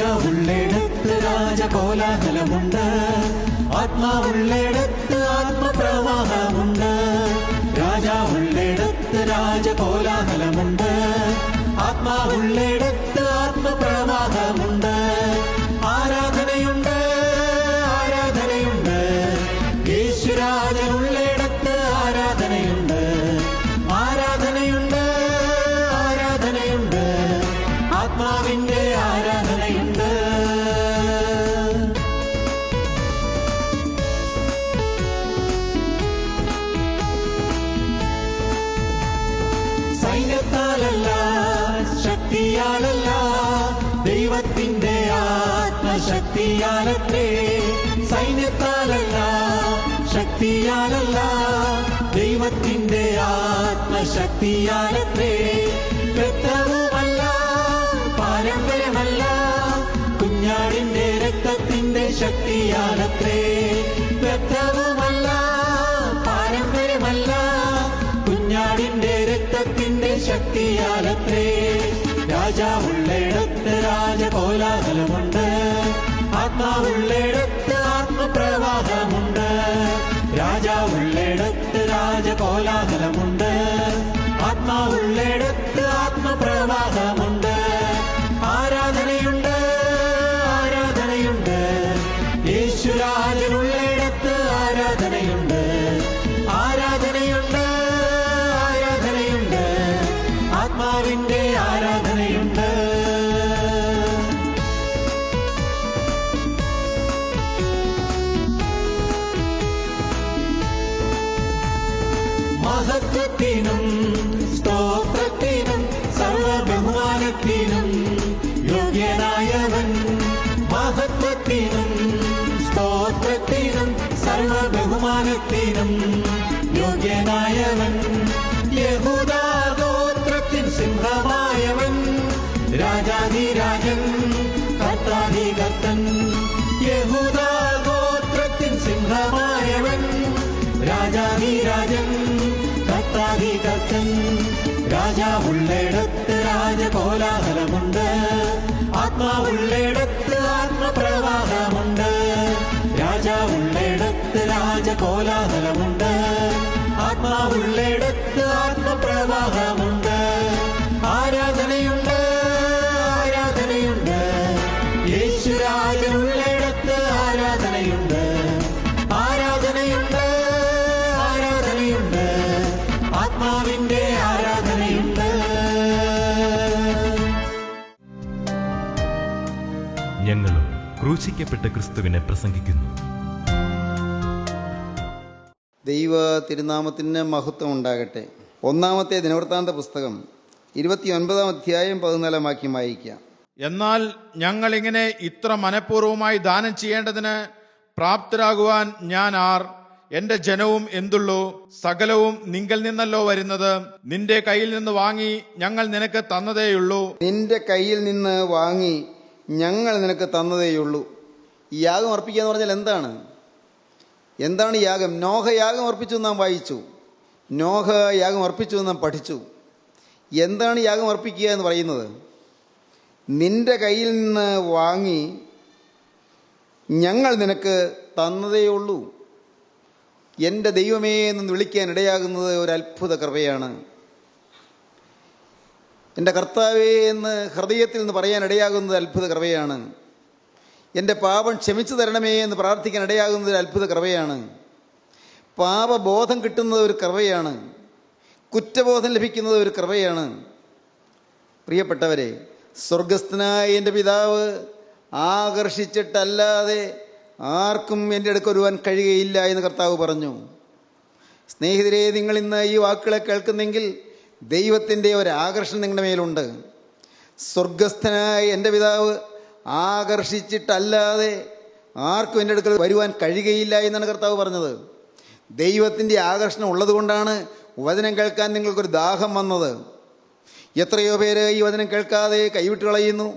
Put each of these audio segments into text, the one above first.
രാജാവുള്ളിടത്ത് രാജകോലാഹലമുണ്ട്, ആത്മാവുള്ളിടത്ത് ആത്മപ്രവാഹമുണ്ട്. രാജാവുള്ളിടത്ത് രാജകോലാഹലമുണ്ട്, ആത്മാവുള്ളിടത്ത് ആത്മപ്രവാഹമുണ്ട്. ആരാധനയുണ്ട്, ആരാധനയുണ്ട്, യേശുരാജനുള്ളിടത്ത് ആരാധനയുണ്ട്. ആരാധനയുണ്ട്, ആരാധനയുണ്ട്, ആത്മാവിന്റെ ആരാധനയുണ്ട്. സൈന്യത്താലല്ല, ശക്തിയാലല്ല, ദൈവത്തിന്റെ ആത്മശക്തിയാലത്രേ. സൈന്യത്താലല്ല, ശക്തിയാലല്ല, ദൈവത്തിന്റെ ആത്മശക്തിയാലത്രേ. രക്തവുമല്ല, പാരമ്പര്യമല്ല, കുഞ്ഞാടിന്റെ രക്തത്തിന്റെ ശക്തിയാലത്രേ. രക്തവുമല്ല, പാരമ്പര്യമല്ല, കുഞ്ഞാടിന്റെ രക്തത്തിന്റെ ശക്തിയാലത്രേ. രാജാവുള്ളിടത്ത് രാജകോലാഹലമുണ്ട്, ആത്മാവുള്ളിടത്ത് ആത്മപ്രവാഹമുണ്ട്. രാജാവുള്ളിടത്ത് രാജകോലാഹലമുണ്ട്, ആത്മാവുള്ളിടത്ത് ആത്മപ്രവാഹമുണ്ട്. ആരാധനയുണ്ട്, ആരാധനയുണ്ട്, യേശുരാജനുള്ളിടത്ത് ആരാധനയുണ്ട്. ആരാധനയുണ്ട്, ആരാധനയുണ്ട്, ആത്മാവിന്റെ ആരാധനയുണ്ട്. മഹത്വത്തിനും സ്തോത്രത്തിനും സർവബഹുമാനത്തിനും യോഗ്യനായവൻ. മഹത്വത്തിനും സ്തോത്രത്തിനും സർവബഹുമാനത്തിനും യോഗ്യനായവൻ. യഹൂദാ ഗോത്രത്തിൻ സിംഹമായവൻ, രാജാധിരാജൻ, കർത്താധികർത്തൻ. യഹൂദാ ഗോത്രത്തിൻ സിംഹമായവൻ, രാജാധിരാജൻ, കർത്താധികർത്തൻ. രാജാവുള്ളിടത്ത് രാജകോലാഹലമുണ്ട്, ആത്മാവുള്ളിടത്ത് ആത്മപ്രവാഹമുണ്ട്. രാജാവുള്ളിടത്ത് രാജകോലാഹലമുണ്ട്, ആത്മാവുള്ളിടത്ത് ആത്മപ്രവാഹമുണ്ട്. ആരാധനയുണ്ട്, ആരാധനയുണ്ട്, യേശുരാജനുള്ളിടത്ത് ആരാധനയുണ്ട്. ആരാധനയുണ്ട്, ആരാധനയുണ്ട്, ആത്മാവിന്റെ ആരാധനയുണ്ട്. ഞങ്ങളും ക്രൂശിക്കപ്പെട്ട ക്രിസ്തുവിനെ പ്രസംഗിക്കുന്നു. ദൈവ തിരുനാമത്തിന് മഹത്വം ഉണ്ടാകട്ടെ. ഒന്നാമത്തെ ദിനവൃത്താന്ത പുസ്തകം 29-ാം അധ്യായം 14-ാം വാക്യം വായിക്കാം. എന്നാൽ ഞങ്ങളിങ്ങനെ ഇത്ര മനഃപൂർവ്വമായി ദാനം ചെയ്യേണ്ടതിന് പ്രാപ്തരാകുവാൻ ഞാൻ ആർ? എന്റെ ജനവും എന്തുള്ളൂ? സകലവും നിങ്കൽ നിന്നല്ലോ വരുന്നത്. നിന്റെ കയ്യിൽ നിന്ന് വാങ്ങി ഞങ്ങൾ നിനക്ക് തന്നതേയുള്ളൂ. നിന്റെ കയ്യിൽ നിന്ന് വാങ്ങി ഞങ്ങൾ നിനക്ക് തന്നതേയുള്ളൂ. ഈ യാഗം അർപ്പിക്കുക എന്ന് പറഞ്ഞാൽ എന്താണ്? എന്താണ് യാഗം? നോഹ യാഗം അർപ്പിച്ചു നാം വായിച്ചു. നോഹ യാഗം അർപ്പിച്ചു നാം പഠിച്ചു. എന്താണ് യാഗം അർപ്പിക്കുക എന്ന് പറയുന്നത്? നിന്റെ കയ്യിൽ നിന്ന് വാങ്ങി ഞങ്ങൾ നിനക്ക് തന്നതേയുള്ളൂ. എൻ്റെ ദൈവമേ എന്ന് വിളിക്കാൻ ഇടയാകുന്നത് ഒരു അത്ഭുത കൃപയാണ്. എൻ്റെ കർത്താവേ എന്ന് ഹൃദയത്തിൽ നിന്ന് പറയാൻ ഇടയാകുന്നത് അത്ഭുത കൃപയാണ്. എൻ്റെ പാപം ക്ഷമിച്ചു തരണമേ എന്ന് പ്രാർത്ഥിക്കാൻ ഇടയാകുന്നത് ഒരു അത്ഭുത കൃപയാണ്. പാപബോധം കിട്ടുന്നത് ഒരു കൃപയാണ്. കുറ്റബോധം ലഭിക്കുന്നത് ഒരു കൃപയാണ്. പ്രിയപ്പെട്ടവരെ, സ്വർഗസ്ഥനായ എൻ്റെ പിതാവ് ആകർഷിച്ചിട്ടല്ലാതെ ആർക്കും എൻ്റെ അടുക്കൽ വരുവാൻ കഴിയുകയില്ല എന്ന് കർത്താവ് പറഞ്ഞു. സ്നേഹിതരെ, നിങ്ങൾ ഇന്ന് ഈ വാക്കുകളെ കേൾക്കുന്നെങ്കിൽ ദൈവത്തിൻ്റെ ഒരു ആകർഷണം നിങ്ങളുടെ മേലുണ്ട്. സ്വർഗസ്ഥനായ എൻ്റെ പിതാവ് ആകർഷിച്ചിട്ടല്ലാതെ ആർക്കും എൻ്റെ അടുക്കൽ വരുവാൻ കഴിയുകയില്ല എന്നാണ് കർത്താവ് പറഞ്ഞത്. ദൈവത്തിൻ്റെ ആകർഷണം ഉള്ളത് കൊണ്ടാണ് വചനം കേൾക്കാൻ നിങ്ങൾക്കൊരു ദാഹം വന്നത്. എത്രയോ പേര് ഈ വചനം കേൾക്കാതെ കൈവിട്ട് കളയുന്നു.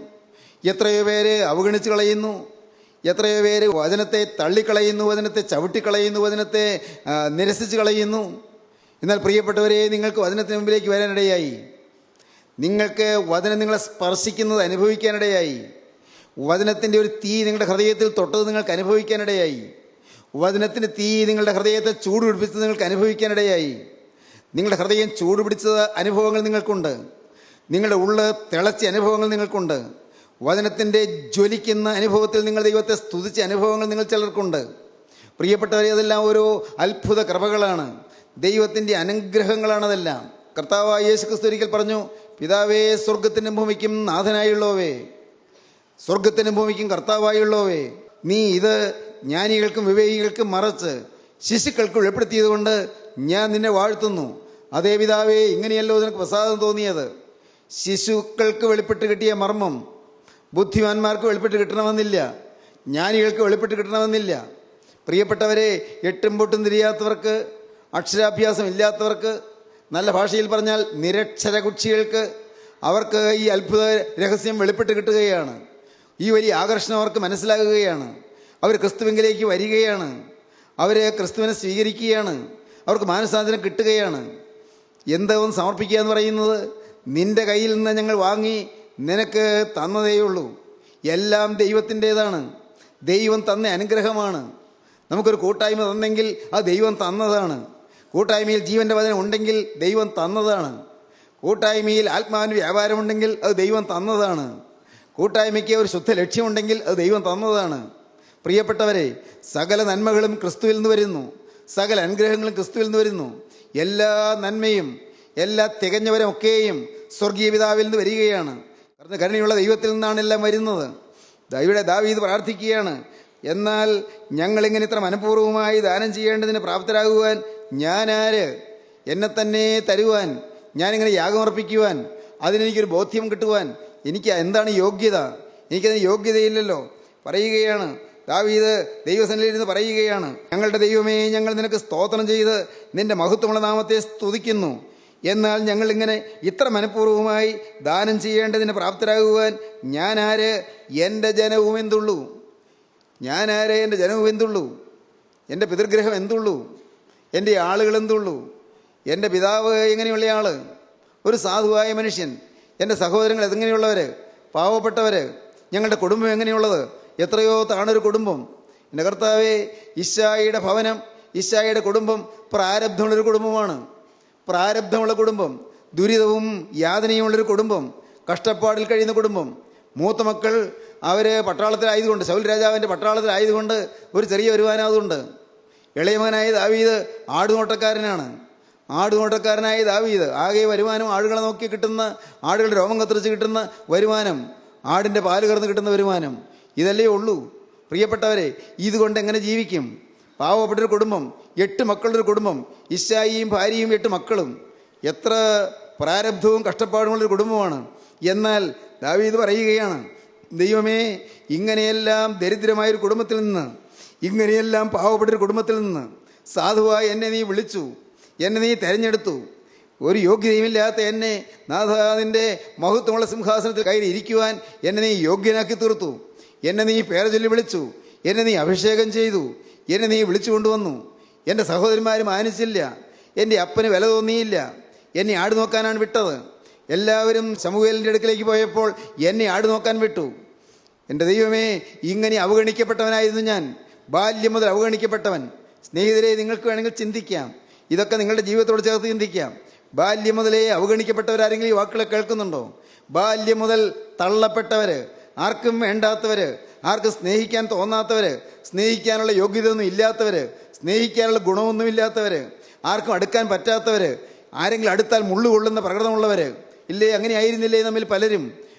എത്രയോ പേര് അവഗണിച്ച് കളയുന്നു. എത്രയോ പേര് വചനത്തെ തള്ളിക്കളയുന്നു, വചനത്തെ ചവിട്ടിക്കളയുന്നു, വചനത്തെ നിരസിച്ച് കളയുന്നു. എന്നാൽ പ്രിയപ്പെട്ടവരെ, നിങ്ങൾക്ക് വചനത്തിന് മുമ്പിലേക്ക് വരാനിടയായി. നിങ്ങൾക്ക് വചനം നിങ്ങളെ സ്പർശിക്കുന്നത് അനുഭവിക്കാനിടയായി. വചനത്തിൻ്റെ ഒരു തീ നിങ്ങളുടെ ഹൃദയത്തിൽ തൊട്ടത് നിങ്ങൾക്ക് അനുഭവിക്കാനിടയായി. വചനത്തിൻ്റെ തീ നിങ്ങളുടെ ഹൃദയത്തെ ചൂടുപിടിപ്പിച്ചത് നിങ്ങൾക്ക് അനുഭവിക്കാനിടയായി. നിങ്ങളുടെ ഹൃദയം ചൂടുപിടിച്ച അനുഭവങ്ങൾ നിങ്ങൾക്കുണ്ട്. നിങ്ങളുടെ ഉള്ള് തിളച്ച അനുഭവങ്ങൾ നിങ്ങൾക്കുണ്ട്. വചനത്തിൻ്റെ ജ്വലിക്കുന്ന അനുഭവത്തിൽ നിങ്ങൾ ദൈവത്തെ സ്തുതിച്ച അനുഭവങ്ങൾ നിങ്ങൾ ചിലർക്കുണ്ട്. പ്രിയപ്പെട്ടവരെ, അതെല്ലാം ഓരോ അത്ഭുത കൃപകളാണ്, ദൈവത്തിൻ്റെ അനുഗ്രഹങ്ങളാണതെല്ലാം. കർത്താവായ യേശു ക്രിസ്തു ഒരിക്കൽ പറഞ്ഞു, പിതാവേ, സ്വർഗത്തിനും ഭൂമിക്കും നാഥനായുള്ളവേ, സ്വർഗത്തിനും ഭൂമിക്കും കർത്താവായുള്ളവേ, നീ ഇത് ജ്ഞാനികൾക്കും വിവേകികൾക്കും മറച്ച് ശിശുക്കൾക്ക് വെളിപ്പെടുത്തിയത് കൊണ്ട് ഞാൻ നിന്നെ വാഴ്ത്തുന്നു. അതേ പിതാവേ, ഇങ്ങനെയല്ലോ നിനക്ക് പ്രസാദം തോന്നിയത്. ശിശുക്കൾക്ക് വെളിപ്പെട്ട് കിട്ടിയ മർമ്മം ബുദ്ധിമാന്മാർക്ക് വെളിപ്പെട്ട് കിട്ടണമെന്നില്ല, ജ്ഞാനികൾക്ക് വെളിപ്പെട്ട് കിട്ടണമെന്നില്ല. പ്രിയപ്പെട്ടവരെ, എട്ടും പൊട്ടും തിരിയാത്തവർക്ക്, അക്ഷരാഭ്യാസം ഇല്ലാത്തവർക്ക്, നല്ല ഭാഷയിൽ പറഞ്ഞാൽ നിരക്ഷര കുക്ഷികൾക്ക്, അവർക്ക് ഈ അത്ഭുത രഹസ്യം വെളിപ്പെട്ട് കിട്ടുകയാണ്. ഈ വലിയ ആകർഷണം അവർക്ക് മനസ്സിലാകുകയാണ്. അവർ ക്രിസ്തുവിലേക്ക് വരികയാണ്. അവർ ക്രിസ്തുവിനെ സ്വീകരിക്കുകയാണ്. അവർക്ക് മാനസാന്തരം കിട്ടുകയാണ്. എന്താവും സമർപ്പിക്കുക എന്ന് പറയുന്നത്? നിന്റെ കയ്യിൽ നിന്ന് ഞങ്ങൾ വാങ്ങി നിനക്ക് തന്നതേയുള്ളൂ. എല്ലാം ദൈവത്തിൻ്റെതാണ്. ദൈവം തന്ന അനുഗ്രഹമാണ്. നമുക്കൊരു കൂട്ടായ്മ തന്നെങ്കിൽ അത് ദൈവം തന്നതാണ്. കൂട്ടായ്മയിൽ ജീവൻ്റെ വചനം ഉണ്ടെങ്കിൽ ദൈവം തന്നതാണ്. കൂട്ടായ്മയിൽ ആത്മാവിന് വ്യാപാരമുണ്ടെങ്കിൽ അത് ദൈവം തന്നതാണ്. കൂട്ടായ്മയ്ക്ക് ഒരു ശുദ്ധ ലക്ഷ്യമുണ്ടെങ്കിൽ അത് ദൈവം തന്നതാണ്. പ്രിയപ്പെട്ടവരെ, സകല നന്മകളും ക്രിസ്തുവിൽ നിന്ന് വരുന്നു. സകല അനുഗ്രഹങ്ങളും ക്രിസ്തുവിൽ നിന്ന് വരുന്നു. എല്ലാ നന്മയും എല്ലാ തികഞ്ഞവരൊക്കെയും സ്വർഗീയ പിതാവിൽ നിന്ന് വരികയാണ്. കാരണം കരുണയുള്ള ദൈവത്തിൽ നിന്നാണ് എല്ലാം വരുന്നത്. ദാവീദ് പ്രാർത്ഥിക്കുകയാണ്, എന്നാൽ ഞങ്ങളിങ്ങനെ ഇത്ര മനഃപൂർവ്വമായി ദാനം ചെയ്യേണ്ടതിന് പ്രാപ്തരാകുവാൻ ഞാനാര്? എന്നെ തന്നെ തരുവാൻ, ഞാനിങ്ങനെ യാഗമർപ്പിക്കുവാൻ, അതിനെനിക്കൊരു ബോധ്യം കിട്ടുവാൻ എനിക്ക് എന്താണ് യോഗ്യത? എനിക്കതിന് യോഗ്യതയില്ലല്ലോ. പറയുകയാണ് ദാവീദ്, ദൈവസന്നിധിയിൽ ഇരുന്ന് പറയുകയാണ്, ഞങ്ങളുടെ ദൈവമേ, ഞങ്ങൾ നിനക്ക് സ്തോത്രം ചെയ്ത് നിന്റെ മഹത്വമുള്ള നാമത്തെ സ്തുതിക്കുന്നു. എന്നാൽ ഞങ്ങളിങ്ങനെ ഇത്ര മനഃപൂർവ്വമായി ദാനം ചെയ്യേണ്ടതിന് പ്രാപ്തരാകുവാൻ ഞാനാര്? എൻ്റെ ജനവും എന്തുള്ളൂ? ഞാനാര്? എൻ്റെ ജനവും എന്തുള്ളൂ? എൻ്റെ പിതൃഗ്രഹം എന്തുള്ളൂ? എൻ്റെ ആളുകൾ എന്തുള്ളൂ? എൻ്റെ പിതാവ് എങ്ങനെയുള്ള ആള്? ഒരു സാധുവായ മനുഷ്യൻ. എൻ്റെ സഹോദരങ്ങൾ എങ്ങനെയുള്ളവർ? പാവപ്പെട്ടവർ. ഞങ്ങളുടെ കുടുംബം എങ്ങനെയുള്ളത്? എത്രയോ താണൊരു കുടുംബം. എൻ്റെ കർത്താവേ, ഇശായിയുടെ ഭവനം, ഇശായിയുടെ കുടുംബം പ്രാരബ്ധമുള്ളൊരു കുടുംബമാണ്. പ്രാരബ്ധമുള്ള കുടുംബം, ദുരിതവും യാതനയുമുള്ളൊരു കുടുംബം, കഷ്ടപ്പാടിൽ കഴിയുന്ന കുടുംബം. മൂത്ത മക്കൾ അവർ പട്ടാളത്തിലായതുകൊണ്ട്, ശൗൽ രാജാവിൻ്റെ പട്ടാളത്തിലായതുകൊണ്ട് ഒരു ചെറിയ വരുമാനം അതുണ്ട്. ഇളയമകനായ ദാവീദ് ആടുനോട്ടക്കാരനാണ്. ആടുനോട്ടക്കാരനായ ദാവീദ് ആകെ വരുമാനം ആടുകളെ നോക്കി കിട്ടുന്ന, ആടുകളുടെ രോമം കത്തിരിച്ച് കിട്ടുന്ന വരുമാനം, ആടിൻ്റെ പാല് കറന്ന് കിട്ടുന്ന വരുമാനം, ഇതല്ലേ ഉള്ളൂ. പ്രിയപ്പെട്ടവരെ, ഇതുകൊണ്ട് എങ്ങനെ ജീവിക്കും? പാവപ്പെട്ടൊരു കുടുംബം, 8 മക്കളുടെ കുടുംബം, ഇശായിയും ഭാര്യയും 8 മക്കളും. എത്ര പ്രാരബ്ധവും കഷ്ടപ്പാടുമുള്ളൊരു കുടുംബമാണ്. എന്നാൽ ദാവീദ് പറയുകയാണ്, ദൈവമേ, ഇങ്ങനെയെല്ലാം ദരിദ്രമായൊരു കുടുംബത്തിൽ നിന്ന്, ഇങ്ങനെയെല്ലാം പാവപ്പെട്ടൊരു കുടുംബത്തിൽ നിന്ന് സാധുവായി എന്നെ നീ വിളിച്ചു, എന്നെ നീ തിരഞ്ഞെടുത്തു. ഒരു യോഗ്യതയുമില്ലാത്ത എന്നെ നാഥാദിൻ്റെ മഹത്വമുള്ള സിംഹാസനത്തിൽ കയറി ഇരിക്കുവാൻ എന്നെ നീ യോഗ്യനാക്കി തീർത്തു. എന്നെ നീ പേര് ചൊല്ലി വിളിച്ചു, എന്നെ നീ അഭിഷേകം ചെയ്തു, എന്നെ നീ വിളിച്ചു കൊണ്ടുവന്നു. എൻ്റെ സഹോദരന്മാരും മാനിച്ചില്ല, എൻ്റെ അപ്പന് വില തോന്നിയില്ല. എന്നെ ആട് നോക്കാനാണ് വിട്ടത്. എല്ലാവരും ശമൂവേലിൻ്റെ അടുക്കലേക്ക് പോയപ്പോൾ എന്നെ ആട് നോക്കാൻ വിട്ടു. എൻ്റെ ദൈവമേ, ഇങ്ങനെ അവഗണിക്കപ്പെട്ടവനായിരുന്നു ഞാൻ. ബാല്യം മുതൽ അവഗണിക്കപ്പെട്ടവൻ. സ്നേഹിതരെ, നിങ്ങൾക്ക് വേണമെങ്കിൽ ചിന്തിക്കാം, ഇതൊക്കെ നിങ്ങളുടെ ജീവിതത്തോട് ചേർത്ത് ചിന്തിക്കാം. ബാല്യം മുതലേ അവഗണിക്കപ്പെട്ടവരാരെങ്കിലും ഈ വാക്കുകളെ കേൾക്കുന്നുണ്ടോ? ബാല്യം മുതൽ തള്ളപ്പെട്ടവർ, ആർക്കും വേണ്ടാത്തവർ, ആർക്കും സ്നേഹിക്കാൻ തോന്നാത്തവർ, സ്നേഹിക്കാനുള്ള യോഗ്യതയൊന്നും ഇല്ലാത്തവർ, സ്നേഹിക്കാനുള്ള ഗുണമൊന്നുമില്ലാത്തവർ, ആർക്കും അടുക്കാൻ പറ്റാത്തവർ, ആരെങ്കിലും അടുത്താൽ മുള്ളുകൊള്ളുന്ന പ്രകൃതമുള്ളവർ ഇല്ലേ? അങ്ങനെ ആയിരുന്നില്ലേ നമ്മിൽ പലരും?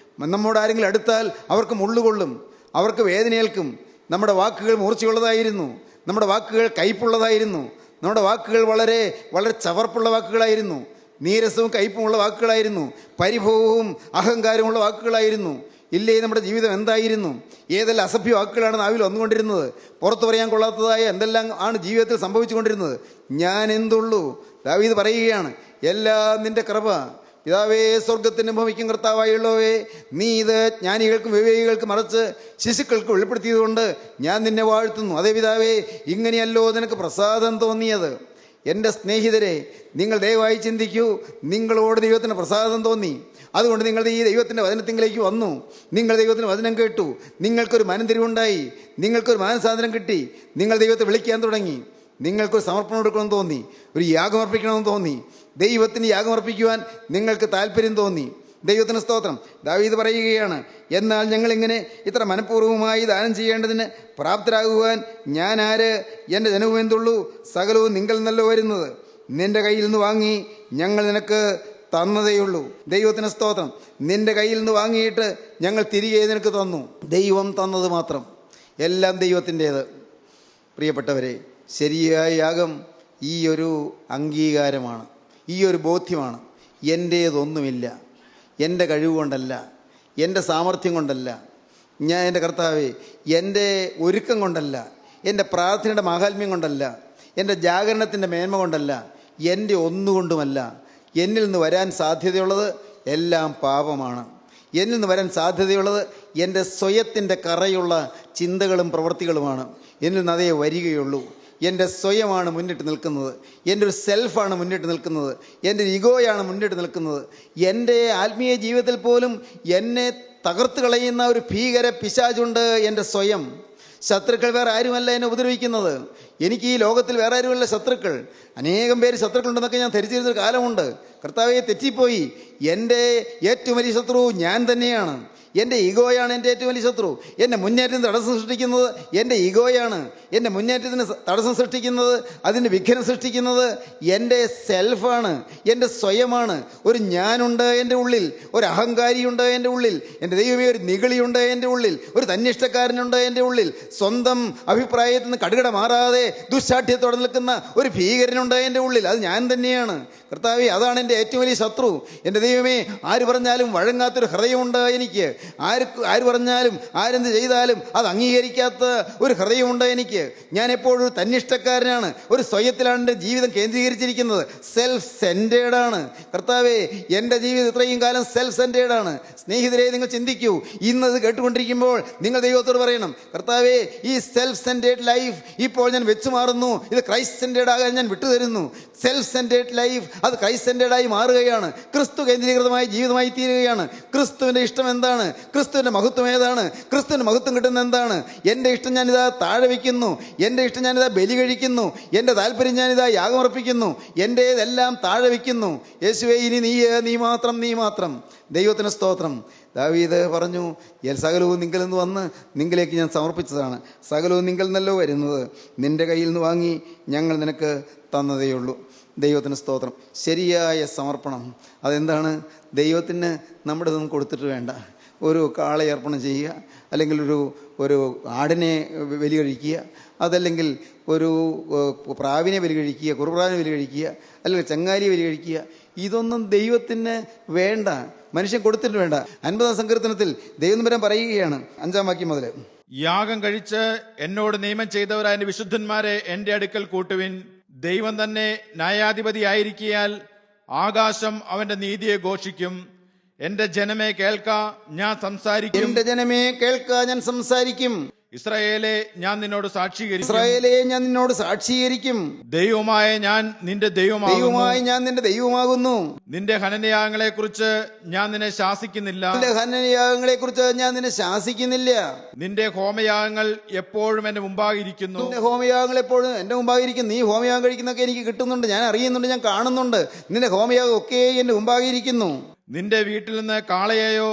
നമ്മോട് ആരെങ്കിലും അടുത്താൽ അവർക്ക് മുള്ളുകൊള്ളും, അവർക്ക് വേദനയേൽക്കും. നമ്മുടെ വാക്കുകൾ മൂർച്ചയുള്ളതായിരുന്നു, നമ്മുടെ വാക്കുകൾ കയ്പുള്ളതായിരുന്നു, നമ്മുടെ വാക്കുകൾ വളരെ വളരെ ചവർപ്പുള്ള വാക്കുകളായിരുന്നു, നീരസവും കയ്പുമുള്ള വാക്കുകളായിരുന്നു, പരിഭവവും അഹങ്കാരമുള്ള വാക്കുകളായിരുന്നു. ഇല്ലേ? നമ്മുടെ ജീവിതം എന്തായിരുന്നു? ഏതെല്ലാം അസഭ്യ വാക്കുകളാണ് നാവിൽ വന്നുകൊണ്ടിരുന്നത്? പുറത്തു പറയാൻ കൊള്ളാത്തതായ എന്തെല്ലാം ആണ് ജീവിതത്തിൽ സംഭവിച്ചു കൊണ്ടിരുന്നത്? ഞാൻ എന്തുള്ളൂ? ദാവീദ് പറയുകയാണ്, എല്ലാം നിന്റെ കൃപ. പിതാവേ, സ്വർഗത്തിന് ഭൂമിക്കും കർത്താവായുള്ളവേ, നീ ഇത് ജ്ഞാനികൾക്കും വിവേകികൾക്കും മറച്ച് ശിശുക്കൾക്ക് വെളിപ്പെടുത്തിയത് കൊണ്ട് ഞാൻ നിന്നെ വാഴ്ത്തുന്നു. അതേ പിതാവേ, ഇങ്ങനെയല്ലോ നിനക്ക് പ്രസാദം തോന്നിയത്. എൻ്റെ സ്നേഹിതരെ, നിങ്ങൾ ദയവായി ചിന്തിക്കൂ. നിങ്ങളോട് ദൈവത്തിന് പ്രസാദം തോന്നി, അതുകൊണ്ട് നിങ്ങൾ ഈ ദൈവത്തിൻ്റെ വചനത്തിലേക്ക് വന്നു. നിങ്ങൾ ദൈവത്തിന് വചനം കേട്ടു, നിങ്ങൾക്കൊരു മനംതിരിവുണ്ടായി, നിങ്ങൾക്കൊരു മാനസാന്തരം കിട്ടി, നിങ്ങൾ ദൈവത്തെ വിളിക്കാൻ തുടങ്ങി, നിങ്ങൾക്കൊരു സമർപ്പണം എടുക്കണമെന്ന് തോന്നി, ഒരു യാഗം അർപ്പിക്കണമെന്ന് തോന്നി, ദൈവത്തിന് യാഗം അർപ്പിക്കുവാൻ നിങ്ങൾക്ക് താല്പര്യം തോന്നി. ദൈവത്തിന് സ്തോത്രം. ദാവീദ് പറയുകയാണ്, എന്നാൽ ഞങ്ങളിങ്ങനെ ഇത്ര മനഃപൂർവ്വമായി ദാനം ചെയ്യേണ്ടതിന് പ്രാപ്തരാകുവാൻ ഞാൻ ആര്? എൻ്റെ ജനവും എന്തുള്ളൂ? സകലവും നിങ്ങൾ നിന്നല്ലോ വരുന്നത്. നിന്റെ കയ്യിൽ നിന്ന് വാങ്ങി ഞങ്ങൾ നിനക്ക് തന്നതേയുള്ളൂ. ദൈവത്തിന് സ്തോത്രം. നിന്റെ കയ്യിൽ നിന്ന് വാങ്ങിയിട്ട് ഞങ്ങൾ തിരികെ നിനക്ക് തന്നു. ദൈവം തന്നത് മാത്രം, എല്ലാം ദൈവത്തിൻ്റേത്. പ്രിയപ്പെട്ടവരെ, ശരിയായ യാഗം ഈ ഒരു അംഗീകാരമാണ്, ഈ ഒരു ബോധ്യമാണ്. എൻ്റേതൊന്നുമില്ല, എൻ്റെ കഴിവ് കൊണ്ടല്ല, എൻ്റെ സാമർഥ്യം കൊണ്ടല്ല, ഞാൻ എൻ്റെ കർത്താവേ എൻ്റെ ഒരുക്കം കൊണ്ടല്ല, എൻ്റെ പ്രാർത്ഥനയുടെ മാഹാത്മ്യം കൊണ്ടല്ല, എൻ്റെ ജാഗരണത്തിൻ്റെ മേന്മ കൊണ്ടല്ല, എൻ്റെ ഒന്നുകൊണ്ടുമല്ല. എന്നിൽ നിന്ന് വരാൻ സാധ്യതയുള്ളത് എല്ലാം പാപമാണ്. എന്നിൽ നിന്ന് വരാൻ സാധ്യതയുള്ളത് എൻ്റെ സ്വയത്തിൻ്റെ കറയുള്ള ചിന്തകളും പ്രവൃത്തികളുമാണ്. എന്നിൽ നിന്ന് അതേ വരികയുള്ളൂ. എൻ്റെ സ്വയമാണ് മുന്നിട്ട് നിൽക്കുന്നത്, എൻ്റെ ഒരു സെൽഫാണ് മുന്നിട്ട് നിൽക്കുന്നത്, എൻ്റെ ഒരു ഇഗോയാണ് മുന്നിട്ട് നിൽക്കുന്നത്. എൻ്റെ ആത്മീയ ജീവിതത്തിൽ പോലും എന്നെ തകർത്ത് കളയുന്ന ഒരു ഭീകര പിശാചുണ്ട്, എൻ്റെ സ്വയം. ശത്രുക്കൾ വേറെ ആരുമല്ല എന്നെ ഉപദ്രവിക്കുന്നത്. എനിക്ക് ഈ ലോകത്തിൽ വേറെ ആരുമല്ല ശത്രുക്കൾ. അനേകം പേര് ശത്രുക്കളുണ്ടെന്നൊക്കെ ഞാൻ ധരിച്ചിരുന്നൊരു കാലമുണ്ട്. കർത്താവെ, തെറ്റിപ്പോയി. എൻ്റെ ഏറ്റവും വലിയ ശത്രു ഞാൻ തന്നെയാണ്. എൻ്റെ ഈഗോയാണ് എൻ്റെ ഏറ്റവും വലിയ ശത്രു. എൻ്റെ മുന്നേറ്റത്തിന് തടസ്സം സൃഷ്ടിക്കുന്നത് എൻ്റെ ഈഗോയാണ്. എൻ്റെ മുന്നേറ്റത്തിന് തടസ്സം സൃഷ്ടിക്കുന്നത്, അതിന് വിഘ്നം സൃഷ്ടിക്കുന്നത് എൻ്റെ സെൽഫാണ്, എൻ്റെ സ്വയമാണ്. ഒരു ഞാനുണ്ട് എൻ്റെ ഉള്ളിൽ, ഒരു അഹങ്കാരിയുണ്ട് എൻ്റെ ഉള്ളിൽ, എൻ്റെ ദൈവമേ ഒരു നിഗളിയുണ്ട് എൻ്റെ ഉള്ളിൽ, ഒരു തന്നിഷ്ടക്കാരനുണ്ട് എൻ്റെ ഉള്ളിൽ, സ്വന്തം അഭിപ്രായത്തിൽ നിന്ന് കടുകട മാറാതെ ദുശാഠ്യത്തോടെ നിൽക്കുന്ന ഒരു ഭീകരനുണ്ട് എൻ്റെ ഉള്ളിൽ. അത് ഞാൻ തന്നെയാണ്. കർത്താവേ, അതാണ് എൻ്റെ ഏറ്റവും വലിയ ശത്രു. എൻ്റെ ദൈവമേ, ആര് പറഞ്ഞാലും വഴങ്ങാത്തൊരു ഹൃദയമുണ്ട് എനിക്ക്. ആര് പറഞ്ഞാലും ആരെന്ത് ചെയ്താലും അത് അംഗീകരിക്കാത്ത ഒരു ഹൃദയമുണ്ട് എനിക്ക്. ഞാൻ എപ്പോഴും ഒരു തന്നിഷ്ടക്കാരനാണ്, ഒരു സ്വയത്തിലാണ് എൻ്റെ ജീവിതം കേന്ദ്രീകരിച്ചിരിക്കുന്നത്. സെൽഫ് സെൻറ്റേർഡാണ്. കർത്താവേ, എൻ്റെ ജീവിതം ഇത്രയും കാലം സെൽഫ് സെൻറ്റേർഡാണ്. സ്നേഹിതരെ, നിങ്ങൾ ചിന്തിക്കൂ. ഇന്നത് കേട്ടുകൊണ്ടിരിക്കുമ്പോൾ നിങ്ങൾ ദൈവത്തോട് പറയണം, കർത്താവേ, ഈ സെൽഫ് സെൻറ്റേർഡ് ലൈഫ് ഇപ്പോൾ ഞാൻ വെച്ചു മാറുന്നു. ഇത് ക്രൈസ്റ്റ് സെൻറ്റേർഡ് ആകാൻ ഞാൻ വിട്ടുതരുന്നു. സെൽഫ് സെൻറ്റേർഡ് ലൈഫ് അത് ക്രൈസ്റ്റ് സെൻറ്റേർഡായി മാറുകയാണ്. ക്രിസ്തു കേന്ദ്രീകൃതമായ ജീവിതമായി തീരുകയാണ്. ക്രിസ്തുവിൻ്റെ ഇഷ്ടം എന്താണ്? ക്രിസ്തുവിൻ്റെ മഹത്വം ഏതാണ്? ക്രിസ്തുവിൻ്റെ മഹത്വം കിട്ടുന്ന എന്താണ്? എൻ്റെ ഇഷ്ടം ഞാനിതാ താഴെ വയ്ക്കുന്നു, എൻ്റെ ഇഷ്ടം ഞാനിതാ ബലി കഴിക്കുന്നു, എൻ്റെ താല്പര്യം ഞാനിതാ യാഗമർപ്പിക്കുന്നു, എൻ്റേതെല്ലാം താഴെ വയ്ക്കുന്നു. യേശുവേ, ഇനി നീ മാത്രം, നീ മാത്രം. ദൈവത്തിന് സ്തോത്രം. ദാവീദ് പറഞ്ഞു, സകലവും നിങ്കിൽ നിന്ന് വന്ന് നിങ്കിലേക്ക് ഞാൻ സമർപ്പിച്ചതാണ്. സകലവും നിങ്കിൽ നിന്നല്ലോ വരുന്നത്. നിന്റെ കയ്യിൽ നിന്ന് വാങ്ങി ഞങ്ങൾ നിനക്ക് തന്നതേയുള്ളൂ. ദൈവത്തിന് സ്തോത്രം. ശരിയായ സമർപ്പണം അതെന്താണ്? ദൈവത്തിന് നമ്മുടെ ഇതൊന്നും കൊടുത്തിട്ട് വേണ്ട. ഒരു കാളയെ അർപ്പണം ചെയ്യുക, അല്ലെങ്കിൽ ഒരു ആടിനെ ബലി കഴിക്കുക, അതല്ലെങ്കിൽ ഒരു പ്രാവിനെ ബലി കഴിക്കുക, കുറുപ്രാവിനെ ബലി കഴിക്കുക, അല്ലെങ്കിൽ ചങ്ങാലിയെ ബലി കഴിക്കുക. ഇതൊന്നും ദൈവത്തിന് വേണ്ട, മനുഷ്യൻ കൊടുത്തിട്ട് വേണ്ട. 50-ാം സങ്കീർത്തനത്തിൽ ദൈവം പറയുകയാണ്, 5-ാം വാക്യം മുതൽ, യാഗം കഴിച്ച് എന്നോട് നിയമം ചെയ്തവരായ എന്റെ വിശുദ്ധന്മാരെ എന്റെ അടുക്കൽ കൂട്ടുവിൻ. ദൈവം തന്നെ ന്യായാധിപതിയായിരിക്കയാൽ ആകാശം അവന്റെ നീതിയെ ഘോഷിക്കും. എന്റെ ജനമേ കേൾക്ക, ഞാൻ സംസാരിക്കും. എന്റെ ജനമേ കേൾക്ക, ഞാൻ സംസാരിക്കും. ഇസ്രായേലെ, ഞാൻ നിന്നോട് സാക്ഷീകരിക്കും. ഇസ്രായേലെ, ഞാൻ നിന്നോട് സാക്ഷീകരിക്കും. ദൈവമായ ഞാൻ നിന്റെ ദൈവമാകുന്നു. നിന്റെ ഹനനയാഗങ്ങളെ കുറിച്ച് ഞാൻ നിന്നെ ശാസിക്കുന്നില്ല. നിന്റെ ഹോമയാഗങ്ങൾ എപ്പോഴും എന്റെ മുമ്പായിരിക്കുന്നു. നീ ഹോമയാഗം കഴിക്കുന്നൊക്കെ എനിക്ക് കിട്ടുന്നുണ്ട്, ഞാൻ അറിയുന്നുണ്ട്, ഞാൻ കാണുന്നുണ്ട്. നിന്റെ ഹോമയാഗം ഒക്കെ എന്റെ മുമ്പായിരിക്കുന്നു. നിന്റെ വീട്ടിൽ നിന്ന് കാളയെയോ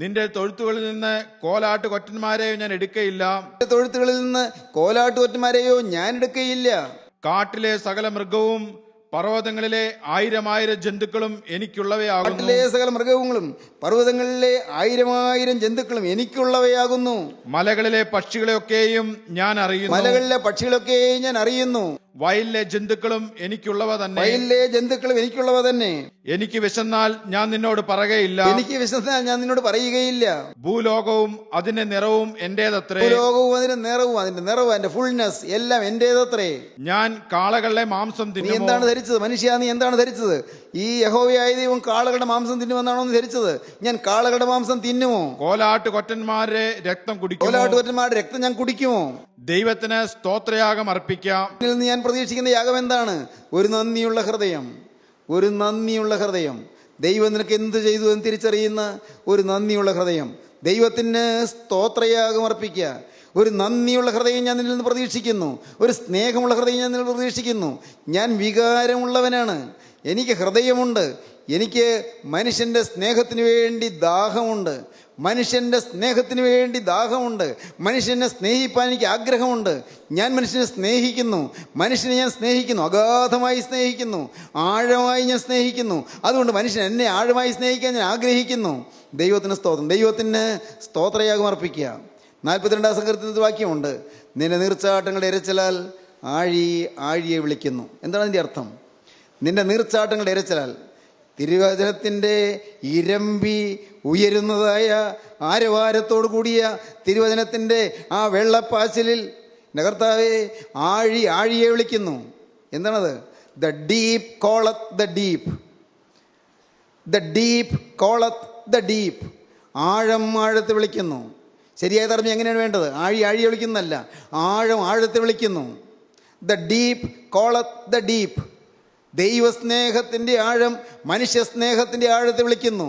നിന്റെ തൊഴുത്തുകളിൽ നിന്ന് കോലാട്ട് കൊറ്റന്മാരെയോ ഞാൻ എടുക്കയില്ല. കാട്ടിലെ സകല മൃഗവും പർവ്വതങ്ങളിലെ 1000 ജന്തുക്കളും എനിക്കുള്ളവയാകുന്നു. സകല മൃഗങ്ങളും പർവ്വതങ്ങളിലെ 1000 ജന്തുക്കളും എനിക്കുള്ളവയാകുന്നു. മലകളിലെ പക്ഷികളെയൊക്കെയും ഞാൻ അറിയുന്നു. വയലിലെ ജന്തുക്കളും എനിക്കുള്ളവ തന്നെ. എനിക്ക് വിശന്നാൽ ഞാൻ നിന്നോട് പറയുകയില്ല. ഭൂലോകവും അതിന്റെ നിറവും എന്റേതത്രേ. അതിന്റെ നിറവും അതിന്റെ ഫുൾനെസ് എല്ലാം എന്റേതത്രേ. ഞാൻ കാളകളുടെ മാംസം തിന്നും. എന്താണ് ധരിച്ചത് മനുഷ്യ? നീ എന്താണ് ധരിച്ചത്? ഈ യഹോവയായ ദൈവം കാളകളുടെ മാംസം തിന്നുമെന്നാണോ നീ ധരിച്ചത്? ഞാൻ കാളകളുടെ മാംസം തിന്നുമോ? കോലാട്ട് കൊറ്റന്മാരുടെ രക്തം ഞാൻ കുടിക്കുമോ? ദൈവത്തിന് സ്തോത്രയാഗം അർപ്പിക്കാം. ഇതിൽ നിന്ന് ഞാൻ പ്രതീക്ഷിക്കുന്ന യാഗം എന്താണ്? ഒരു നന്ദിയുള്ള ഹൃദയം. ഒരു നന്ദിയുള്ള ഹൃദയം. ദൈവം നിനക്ക് എന്ത് ചെയ്തു എന്ന് തിരിച്ചറിയുന്ന ഒരു നന്ദിയുള്ള ഹൃദയം. ദൈവത്തിന് സ്തോത്രയാഗം അർപ്പിക്കുക. ഒരു നന്ദിയുള്ള ഹൃദയം ഞാൻ നിന്നിൽ നിന്ന് പ്രതീക്ഷിക്കുന്നു. ഒരു സ്നേഹമുള്ള ഹൃദയം ഞാൻ നിന്നിൽ പ്രതീക്ഷിക്കുന്നു. ഞാൻ വികാരമുള്ളവനാണ്. എനിക്ക് ഹൃദയമുണ്ട്. എനിക്ക് മനുഷ്യൻ്റെ സ്നേഹത്തിന് വേണ്ടി ദാഹമുണ്ട്. മനുഷ്യൻ്റെ സ്നേഹത്തിന് വേണ്ടി ദാഹമുണ്ട്. മനുഷ്യനെ സ്നേഹിപ്പാൻ എനിക്ക് ആഗ്രഹമുണ്ട്. ഞാൻ മനുഷ്യനെ സ്നേഹിക്കുന്നു. മനുഷ്യനെ ഞാൻ സ്നേഹിക്കുന്നു. അഗാധമായി സ്നേഹിക്കുന്നു. ആഴമായി ഞാൻ സ്നേഹിക്കുന്നു. അതുകൊണ്ട് മനുഷ്യൻ എന്നെ ആഴമായി സ്നേഹിക്കാൻ ഞാൻ ആഗ്രഹിക്കുന്നു. ദൈവത്തിന് സ്തോത്രം. ദൈവത്തിന് സ്തോത്രയാഗം അർപ്പിക്കുക. 42 സങ്കീർത്തനത്തിൽ വാക്യമുണ്ട്, നിന്റെ നീർച്ചാട്ടങ്ങളുടെ ഇരച്ചിലാൽ ആഴിയെ വിളിക്കുന്നു. എന്താണ് അതിൻ്റെ അർത്ഥം? നിന്റെ നീർച്ചാട്ടങ്ങളുടെ ഇരച്ചിലാൽ, തിരുവചനത്തിൻ്റെ ഇരമ്പി ഉയരുന്നതായ ആരവാരത്തോടു കൂടിയ തിരുവചനത്തിൻ്റെ ആ വെള്ളപ്പാച്ചിലിൽ കർത്താവേ ആഴിയെ വിളിക്കുന്നു. എന്താണത്? The deep calleth the deep. The deep calleth the deep. ആഴത്തെ വിളിക്കുന്നു. ശരിയായ തർജ്ജമ എങ്ങനെയാണ് വേണ്ടത്? ആഴിയെ വിളിക്കുന്നതല്ല, ആഴത്തെ വിളിക്കുന്നു. The deep calleth the deep. ദൈവസ്നേഹത്തിൻ്റെ ആഴം മനുഷ്യസ്നേഹത്തിൻ്റെ ആഴത്തെ വിളിക്കുന്നു.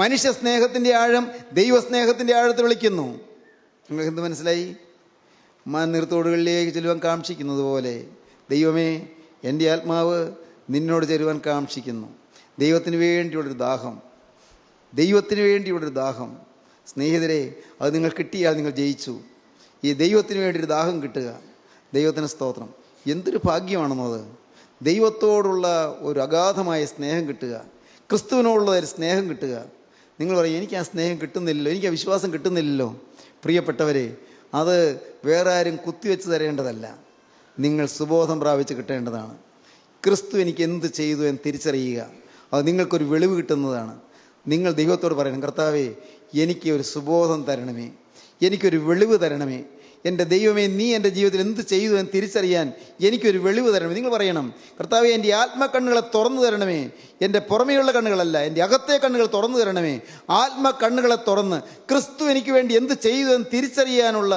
മനുഷ്യസ്നേഹത്തിൻ്റെ ആഴം ദൈവസ്നേഹത്തിൻ്റെ ആഴത്തെ വിളിക്കുന്നു. നിങ്ങൾക്ക് എന്ത് മനസ്സിലായി? നീർത്തോടുകളിലേക്ക് ചെല്ലുവാൻ കാക്ഷിക്കുന്നത് പോലെ ദൈവമേ, എൻ്റെ ആത്മാവ് നിന്നോട് ചേരുവാൻ കാക്ഷിക്കുന്നു. ദൈവത്തിന് വേണ്ടിയുള്ളൊരു ദാഹം. ദൈവത്തിന് വേണ്ടിയുള്ളൊരു ദാഹം. സ്നേഹിതരെ, അത് നിങ്ങൾ കിട്ടിയാൽ നിങ്ങൾ ജയിച്ചു. ഈ ദൈവത്തിന് വേണ്ടിയൊരു ദാഹം കിട്ടുക. ദൈവത്തിന് സ്തോത്രം. എന്തൊരു ഭാഗ്യമാണെന്നോ അത്. ദൈവത്തോടുള്ള ഒരു അഗാധമായ സ്നേഹം കിട്ടുക. ക്രിസ്തുവിനോടുള്ള ഒരു സ്നേഹം കിട്ടുക. നിങ്ങൾ പറയും, എനിക്ക് ആ സ്നേഹം കിട്ടുന്നില്ലല്ലോ, എനിക്ക് ആ വിശ്വാസം കിട്ടുന്നില്ലല്ലോ. പ്രിയപ്പെട്ടവരെ, അത് വേറെ ആരും കുത്തിവെച്ച് തരേണ്ടതല്ല. നിങ്ങൾ സുബോധം പ്രാപിച്ച് കിട്ടേണ്ടതാണ്. ക്രിസ്തു എനിക്ക് എന്ത് ചെയ്തു എന്ന് തിരിച്ചറിയുക. അത് നിങ്ങൾക്കൊരു വെളിവ് കിട്ടുന്നതാണ്. നിങ്ങൾ ദൈവത്തോട് പറയണം, കർത്താവേ, എനിക്ക് ഒരു സുബോധം തരണമേ, എനിക്കൊരു വെളിവ് തരണമേ. എൻ്റെ ദൈവമേ, നീ എൻ്റെ ജീവിതത്തിൽ എന്ത് ചെയ്തു എന്ന് തിരിച്ചറിയാൻ എനിക്കൊരു വെളിവ് തരണമേ. നിങ്ങൾ പറയണം, കർത്താവേ, എൻ്റെ ആത്മക്കണ്ണുകളെ തുറന്നു തരണമേ. എൻ്റെ പുറമേയുള്ള കണ്ണുകളല്ല, എൻ്റെ അകത്തെ കണ്ണുകൾ തുറന്നു തരണമേ. ആത്മക്കണ്ണുകളെ തുറന്ന് ക്രിസ്തു എനിക്ക് വേണ്ടി എന്ത് ചെയ്തു എന്ന് തിരിച്ചറിയാനുള്ള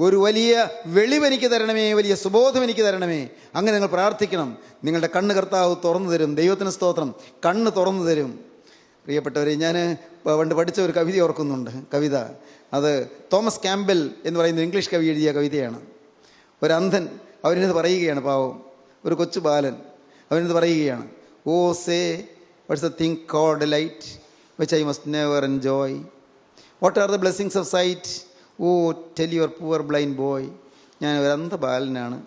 ഒരു വലിയ വെളിവ് എനിക്ക് തരണമേ, വലിയ സുബോധം എനിക്ക് തരണമേ. അങ്ങനെ നിങ്ങൾ പ്രാർത്ഥിക്കണം. നിങ്ങളുടെ കണ്ണ് കർത്താവ് തുറന്നു തരും. ദൈവത്തിന് സ്തോത്രം. കണ്ണ് തുറന്നു തരും. പ്രിയപ്പെട്ടവരെ, ഞാൻ പണ്ട് പഠിച്ച ഒരു കവിത ഓർക്കുന്നുണ്ട്. കവിത അത് തോമസ് ക്യാമ്പൽ എന്ന് പറയുന്ന ഇംഗ്ലീഷ് കവി എഴുതിയ കവിതയാണ്. ഒരു അന്ധൻ അവരിത് പറയുകയാണ്. പാവം ഒരു കൊച്ചു ബാലൻ അവരിത് പറയുകയാണ്, oh say what's the thing called light which I must never enjoy, what are the blessings of sight, oh tell your poor blind boy. ഞാൻ ഒരു അന്ധ ബാലനാണ്.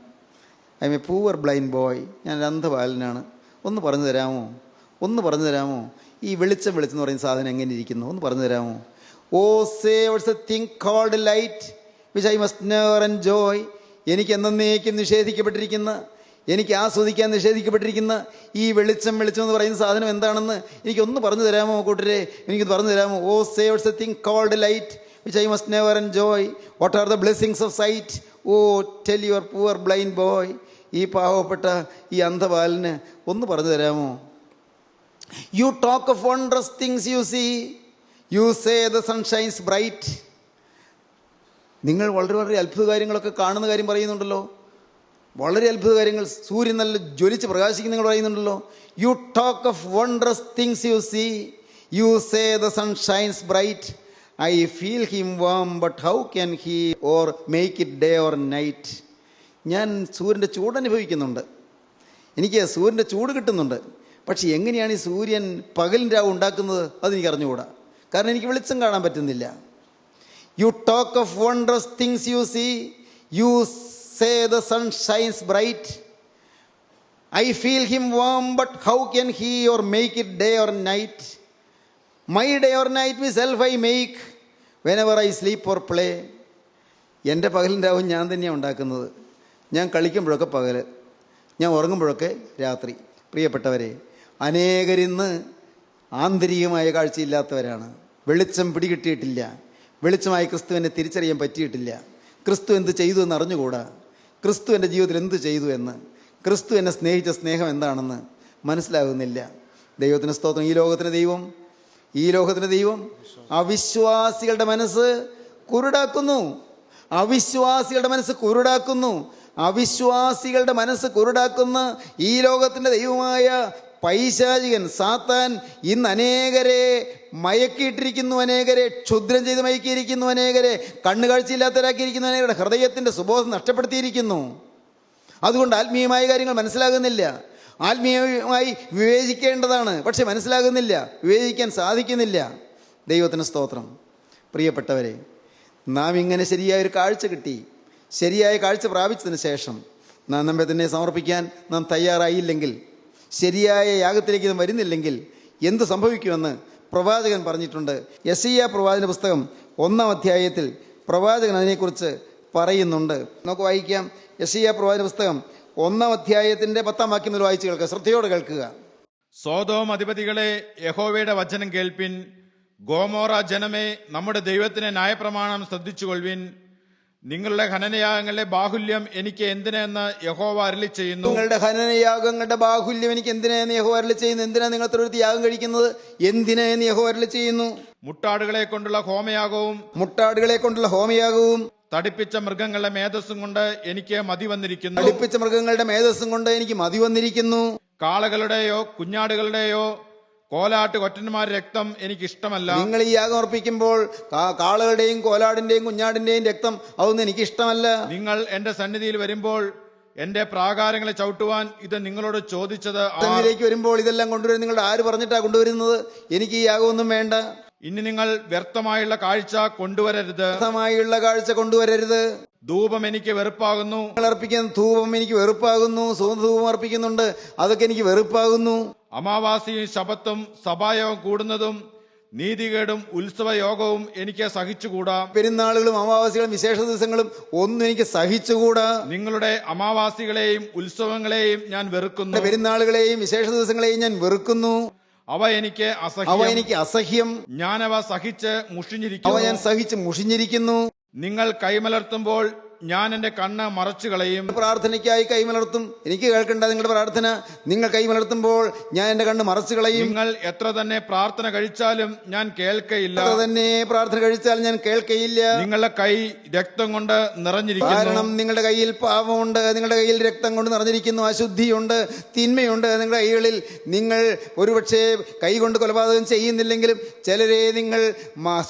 I am a poor blind boy. ഞാനൊരു അന്ധ ബാലനാണ്. ഒന്ന് പറഞ്ഞു തരാമോ? ഒന്ന് പറഞ്ഞു തരാമോ? ഈ വെളിച്ചം എന്ന് പറയുന്ന സാധനം എങ്ങനെ ഇരിക്കുന്നു? ഒന്ന് പറഞ്ഞു തരാമോ? Oh say what's a thing called light which I must never enjoy. എനിക്ക് എന്നേക്കും നിഷേധിക്കപ്പെട്ടിരിക്കുന്ന, എനിക്ക് ആസ്വദിക്കാൻ നിഷേധിക്കപ്പെട്ടിരിക്കുന്ന ഈ വെളിച്ചം എന്ന് പറയുന്ന സാധനം എന്താണെന്ന് എനിക്കൊന്ന് പറഞ്ഞു തരാമോ കൂട്ടരെ? എനിക്കൊന്ന് പറഞ്ഞു തരാമോ? Oh say what's a thing called light which I must never enjoy, what are the blessings of sight, oh tell your poor blind boy. ഈ പാവപ്പെട്ട ഈ അന്ധബാലന് ഒന്ന് പറഞ്ഞു തരാമോ? You talk of wondrous things you see. You say the sun shines bright. നിങ്ങൾ വളരെ അത്ഭുത കാര്യങ്ങളൊക്കെ കാണുന്ന കാര്യം പറയുന്നുണ്ടല്ലോ. വളരെ അത്ഭുത കാര്യങ്ങൾ, സൂര്യൻ നല്ല ജ്വലിച്ച് പ്രകാശിക്കുന്ന നിങ്ങൾ പറയുന്നുണ്ടല്ലോ. You talk of wondrous things you see. You say the sun shines bright. I feel him warm, but how can he or make it day or night? ഞാൻ സൂര്യൻ്റെ ചൂട് അനുഭവിക്കുന്നുണ്ട്. എനിക്ക് സൂര്യൻ്റെ ചൂട് കിട്ടുന്നുണ്ട്. പക്ഷെ എങ്ങനെയാണ് ഈ സൂര്യൻ പകലും രാവ് ഉണ്ടാക്കുന്നത് അതെനിക്ക് അറിഞ്ഞുകൂടാ. കാരണം എനിക്ക് വെളിച്ചം കാണാൻ പറ്റുന്നില്ല. You talk of wondrous things you see. You say the sun shines bright. I feel him warm, but how can he or make it day or night? My day or night myself I make whenever I sleep or play. എൻ്റെ പകലും രാവും ഞാൻ തന്നെയാണ് ഉണ്ടാക്കുന്നത്. ഞാൻ കളിക്കുമ്പോഴൊക്കെ പകല്, ഞാൻ ഉറങ്ങുമ്പോഴൊക്കെ രാത്രി. പ്രിയപ്പെട്ടവരെ, അനേകരിന്ന് ആന്തരികമായ കാഴ്ചയില്ലാത്തവരാണ്. വെളിച്ചം പിടികിട്ടിയിട്ടില്ല. വെളിച്ചമായി ക്രിസ്തുവിനെ തിരിച്ചറിയാൻ പറ്റിയിട്ടില്ല. ക്രിസ്തു എന്ത് ചെയ്തു എന്ന് അറിഞ്ഞുകൂടാ. ക്രിസ്തു എൻ്റെ ജീവിതത്തിൽ എന്ത് ചെയ്തു എന്ന്, ക്രിസ്തു എന്നെ സ്നേഹിച്ച സ്നേഹം എന്താണെന്ന് മനസ്സിലാകുന്നില്ല. ദൈവത്തിന് സ്തോത്രം. ഈ ലോകത്തിന് ദൈവം അവിശ്വാസികളുടെ മനസ്സ് കുരുടാക്കുന്നു. അവിശ്വാസികളുടെ മനസ്സ് കുരുടാക്കുന്നു. അവിശ്വാസികളുടെ മനസ്സ് കുരുടാക്കുന്ന ഈ ലോകത്തിന്റെ ദൈവമായ പൈശാചികൻ സാത്താൻ ഇന്ന് അനേകരെ മയക്കിയിട്ടിരിക്കുന്നു, അനേകരെ ക്ഷുദ്രം ചെയ്ത് മയക്കിയിരിക്കുന്നു, അനേകരെ കണ്ണുകാഴ്ചയില്ലാത്തവരാക്കിയിരിക്കുന്നു, അനേകരുടെ ഹൃദയത്തിന്റെ സുബോധം നഷ്ടപ്പെടുത്തിയിരിക്കുന്നു. അതുകൊണ്ട് ആത്മീയമായ കാര്യങ്ങൾ മനസ്സിലാകുന്നില്ല. ആത്മീയമായി വിവേചിക്കേണ്ടതാണ്, പക്ഷെ മനസ്സിലാകുന്നില്ല, വിവേചിക്കാൻ സാധിക്കുന്നില്ല. ദൈവത്തിന് സ്തോത്രം. പ്രിയപ്പെട്ടവരെ, നാം ഇങ്ങനെ ശരിയായൊരു കാഴ്ച കിട്ടി, ശരിയായ കാഴ്ച പ്രാപിച്ചതിന് ശേഷം നാം നമ്മെ തന്നെ സമർപ്പിക്കാൻ നാം തയ്യാറായില്ലെങ്കിൽ, ശരിയായ യാഗത്തിലേക്ക് നാം വരുന്നില്ലെങ്കിൽ എന്ത് സംഭവിക്കുമെന്ന് പ്രവാചകൻ പറഞ്ഞിട്ടുണ്ട്. യെശയ്യാ പ്രവാചകന്റെ പുസ്തകം 1-ാം അധ്യായത്തിൽ പ്രവാചകൻ അതിനെക്കുറിച്ച് പറയുന്നുണ്ട്. നമുക്ക് വായിക്കാം. യെശയ്യാ പ്രവാചകന്റെ പുസ്തകം 1-ാം അധ്യായത്തിന്റെ 10-ാം വാക്യം മുതൽ വായിച്ചു കേൾക്കുക. ശ്രദ്ധയോടെ കേൾക്കുക. സോദോം അധിപതികളെ, യഹോവയുടെ വചനം കേൾപ്പിൻ. ഗോമോറ ജനമേ, നമ്മുടെ ദൈവത്തിന്റെ ന്യായപ്രമാണം ശ്രദ്ധിച്ചുകൊള്ളുവിൻ. നിങ്ങളുടെ ഹനനയാഗങ്ങളുടെ ബാഹുല്യം എനിക്ക് എന്തിനെന്ന് യഹോവ അരുളി ചെയ്യുന്നു. നിങ്ങളുടെ ഹനനയാഗങ്ങളുടെ ബാഹുല്യം എനിക്ക് എന്തിനെന്ന് യഹോവ അരുളി ചെയ്യുന്നു. എന്തിനാ നിങ്ങൾ തൊഴുത്ത് യാഗം കഴിക്കുന്നത്? എന്തിനെന്ന് യഹോവ അരുളി ചെയ്യുന്നു. മുട്ടാടുകളെ കൊണ്ടുള്ള ഹോമയാഗവും തടിപ്പിച്ച മൃഗങ്ങളുടെ മേധസ്സും കൊണ്ട് എനിക്ക് മതി വന്നിരിക്കുന്നു. കാളകളുടെയോ കുഞ്ഞാടുകളുടെയോ കോലാട്ട് കൊറ്റന്മാരുടെ രക്തം എനിക്ക് ഇഷ്ടമല്ല. നിങ്ങൾ ഈ യാഗം അർപ്പിക്കുമ്പോൾ കാളകളുടെയും കോലാടിന്റെയും കുഞ്ഞാടിന്റെയും രക്തം അതൊന്നും എനിക്ക് ഇഷ്ടമല്ല. നിങ്ങൾ എന്റെ സന്നിധിയിൽ വരുമ്പോൾ എന്റെ പ്രാകാരങ്ങളെ ചവിട്ടുവാൻ ഇത് നിങ്ങളോട് ചോദിച്ചത് സന്നിധിയിലേക്ക് വരുമ്പോൾ ഇതെല്ലാം കൊണ്ടുവരും നിങ്ങളുടെ ആര് പറഞ്ഞിട്ടാ കൊണ്ടുവരുന്നത്? എനിക്ക് ഈ യാഗമൊന്നും വേണ്ട. ഇനി നിങ്ങൾ വ്യർത്ഥമായുള്ള കാഴ്ച കൊണ്ടുവരരുത്. ധൂപം എനിക്ക് വെറുപ്പാകുന്നു. നിങ്ങൾ അർപ്പിക്കുന്ന ധൂപം എനിക്ക് വെറുപ്പാകുന്നു. സുഗന്ധധൂപം അർപ്പിക്കുന്നുണ്ട്, അതൊക്കെ എനിക്ക് വെറുപ്പാകുന്നു. അമാവാസിയും ശബത്തും സഭായോഗം കൂടുന്നതും നീതികേടും ഉത്സവയോഗവും എനിക്ക് സഹിച്ചുകൂടാ. പെരുന്നാളുകളും അമാവാസികളും വിശേഷ ദിവസങ്ങളും ഒന്നും എനിക്ക് സഹിച്ചുകൂടാ. നിങ്ങളുടെ അമാവാസികളെയും ഉത്സവങ്ങളെയും ഞാൻ വെറുക്കുന്നു. പെരുന്നാളുകളെയും വിശേഷ ദിവസങ്ങളെയും ഞാൻ വെറുക്കുന്നു. അവ എനിക്ക് അസഹ്യം. ഞാൻ അവ സഹിച്ച് മുഷിഞ്ഞിരിക്കുന്നു. നിങ്ങൾ കൈമലർത്തുമ്പോൾ ഞാൻ എന്റെ കണ്ണ് മറച്ചു കളയും. പ്രാർത്ഥനയ്ക്കായി കൈമലർത്തും. എനിക്ക് കേൾക്കണ്ട നിങ്ങളുടെ പ്രാർത്ഥന. നിങ്ങൾ കൈമലർത്തുമ്പോൾ ഞാൻ എന്റെ കണ്ണ് മറച്ചു കളയും. നിങ്ങൾ എത്ര തന്നെ പ്രാർത്ഥന കഴിച്ചാലും ഞാൻ കേൾക്കയില്ല. നിങ്ങളുടെ കൈ രക്തം കൊണ്ട് നിറഞ്ഞിരിക്കുന്നു. കാരണം നിങ്ങളുടെ കയ്യിൽ പാപമുണ്ട്, നിങ്ങളുടെ കയ്യിൽ രക്തം കൊണ്ട് നിറഞ്ഞിരിക്കുന്നു, അശുദ്ധിയുണ്ട്, തിന്മയുണ്ട് നിങ്ങളുടെ കൈകളിൽ. നിങ്ങൾ ഒരുപക്ഷെ കൈ കൊണ്ട് കൊലപാതകം ചെയ്യുന്നില്ലെങ്കിലും ചിലരെ നിങ്ങൾ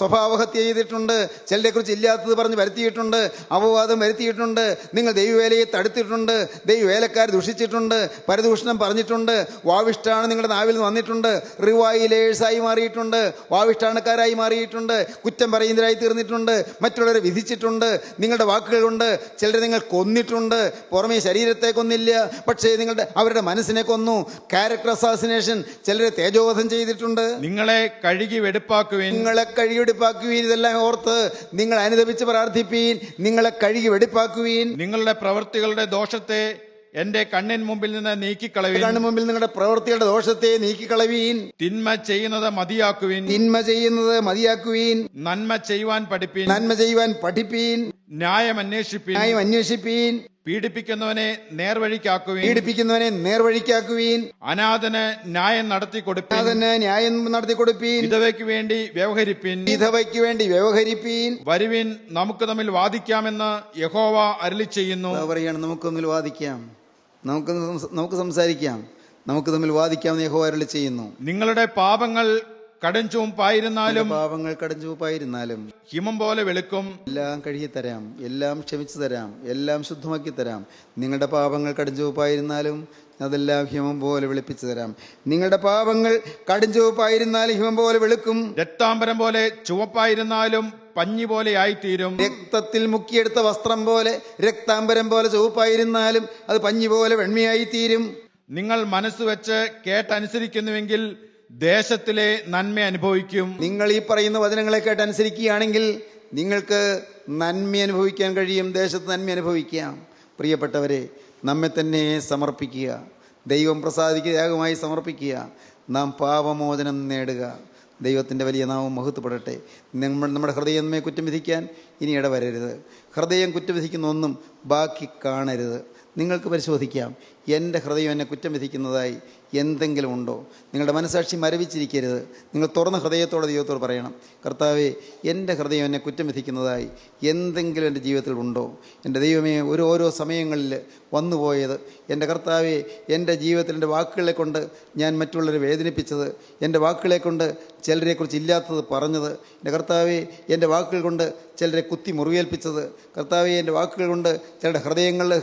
സ്വഭാവഹത്യ ചെയ്തിട്ടുണ്ട്, ചിലരെ കുറിച്ച് ഇല്ലാത്തത് പറഞ്ഞ് വരുത്തിയിട്ടുണ്ട്, അപവാദം വരുത്തിയിട്ടുണ്ട്, നിങ്ങൾ ദൈവവേലയെ തടുത്തിട്ടുണ്ട്, ദൈവവേലക്കാർ ദുഷിച്ചിട്ടുണ്ട്, പരദൂഷണം പറഞ്ഞിട്ടുണ്ട്, വാവിഷ്ടാണ് നിങ്ങളുടെ നാവിൽ നിന്ന് വന്നിട്ടുണ്ട്, റിവൈലേഴ്സായി മാറിയിട്ടുണ്ട്, വാവിഷ്ടാണക്കാരായി മാറിയിട്ടുണ്ട്, കുറ്റം പറയുന്നവരായി തീർന്നിട്ടുണ്ട്, മറ്റുള്ളവരെ വിധിച്ചിട്ടുണ്ട്. നിങ്ങളുടെ വാക്കുകൾ കൊണ്ട് ചിലരെ നിങ്ങൾ കൊന്നിട്ടുണ്ട്. പുറമേ ശരീരത്തെ കൊന്നില്ല, പക്ഷേ അവരുടെ മനസ്സിനെ കൊന്നു. ക്യാരക്ടർ അസാസിനേഷൻ, ചിലരെ തേജോവധം ചെയ്തിട്ടുണ്ട്. നിങ്ങളെ കഴുകി വെടിപ്പാക്കുവീൻ. ഇതെല്ലാം ഓർത്ത് നിങ്ങൾ അനുദപിച്ച് പ്രാർത്ഥിപ്പീൻ. നിങ്ങളെ കഴുകി വെടിപ്പാക്കുവീൻ. നിങ്ങളുടെ പ്രവൃത്തികളുടെ ദോഷത്തെ എന്റെ കണ്ണിൻ മുമ്പിൽ നിന്ന് നീക്കിക്കളവീൻ. നിങ്ങളുടെ പ്രവൃത്തികളുടെ ദോഷത്തെ നീക്കിക്കളവീൻ. തിന്മ ചെയ്യുന്നത് മതിയാക്കുവീൻ. നന്മ ചെയ്യുവാൻ പഠിപ്പീൻ. ന്യായം അന്വേഷിപ്പീൻ. പീഡിപ്പിക്കുന്നവനെ നേർവഴിക്കാക്കുവീൻ. അനാഥന് ന്യായം നടത്തി കൊടുപ്പീൻ. വിധവയ്ക്ക് വേണ്ടി വ്യവഹരിപ്പീൻ. വരുവിൻ, നമുക്ക് തമ്മിൽ വാദിക്കാമെന്ന് യഹോവ അരുളി ചെയ്യുന്നു. നമുക്ക് തമ്മിൽ വാദിക്കാം, നമുക്ക് സംസാരിക്കാം, നമുക്ക് തമ്മിൽ വാദിക്കാമെന്ന് യഹോവ അരുളി ചെയ്യുന്നു. നിങ്ങളുടെ പാപങ്ങൾ കടുംചുവപ്പായിരുന്നാലും ഹിമം പോലെ വെളുക്കും. എല്ലാം കഴുകിത്തരാം, എല്ലാം ക്ഷമിച്ചു തരാം, എല്ലാം ശുദ്ധമാക്കി തരാം. നിങ്ങളുടെ പാപങ്ങൾ കടുംചുവപ്പായിരുന്നാലും അതെല്ലാം ഹിമം പോലെ വെളുപ്പിച്ചു തരാം. നിങ്ങളുടെ പാപങ്ങൾ കടുംചുവപ്പായിരുന്നാലും ഹിമം പോലെ വെളുക്കും. രക്താംബരം പോലെ ചുവപ്പായിരുന്നാലും പഞ്ഞി പോലെ ആയിത്തീരും. രക്തത്തിൽ മുക്കിയെടുത്ത വസ്ത്രം പോലെ രക്താംബരം പോലെ ചുവപ്പായിരുന്നാലും അത് പഞ്ഞി പോലെ വെണ്മയായി തീരും. നിങ്ങൾ മനസ്സുവെച്ച് കേട്ടനുസരിക്കുന്നുവെങ്കിൽ ദേശത്തിലെ നന്മ അനുഭവിക്കും. നിങ്ങൾ ഈ പറയുന്ന വചനങ്ങളെ കേട്ടനുസരിക്കുകയാണെങ്കിൽ നിങ്ങൾക്ക് നന്മ അനുഭവിക്കാൻ കഴിയും, ദേശത്ത് നന്മ അനുഭവിക്കാം. പ്രിയപ്പെട്ടവരെ, നമ്മെ തന്നെ സമർപ്പിക്കുക, ദൈവം പ്രസാദിക്കുക യാഗമായി സമർപ്പിക്കുക. നാം പാപമോചനം നേടുക. ദൈവത്തിൻ്റെ വലിയ നാമം മഹത്വപ്പെടട്ടെ. നമ്മുടെ ഹൃദയം നമ്മെ കുറ്റം വിധിക്കാൻ ഇനി ഇടവരരുത്. ഹൃദയം കുറ്റം വിധിക്കുന്ന ഒന്നും ബാക്കി കാണരുത്. നിങ്ങൾക്ക് പരിശോധിക്കാം, എൻ്റെ ഹൃദയം എന്നെ കുറ്റം വിധിക്കുന്നതായി എന്തെങ്കിലും ഉണ്ടോ? നിങ്ങളുടെ മനസാക്ഷി മരവിച്ചിരിക്കരുത്. നിങ്ങൾ തുറന്ന ഹൃദയത്തോടെ ദൈവത്തോട് പറയണം, കർത്താവേ, എൻ്റെ ഹൃദയം എന്നെ കുറ്റം വിധിക്കുന്നതായി എന്തെങ്കിലും എൻ്റെ ജീവിതത്തിൽ ഉണ്ടോ? എൻ്റെ ദൈവമേ, ഓരോ സമയങ്ങളിൽ വന്നുപോയത്, എൻ്റെ കർത്താവേ, എൻ്റെ ജീവിതത്തിൽ എൻ്റെ വാക്കുകളെ കൊണ്ട് ഞാൻ മറ്റുള്ളവരെ വേദനിപ്പിച്ചത്, എൻ്റെ വാക്കുകളെ കൊണ്ട് ചിലരെക്കുറിച്ച് ഇല്ലാത്തത് പറഞ്ഞത്, എൻ്റെ കർത്താവേ, എൻ്റെ വാക്കുകൾ കൊണ്ട് ചിലരെ കുത്തി മുറിവേൽപ്പിച്ചത്, കർത്താവേ, എൻ്റെ വാക്കുകൾ കൊണ്ട് ചിലരുടെ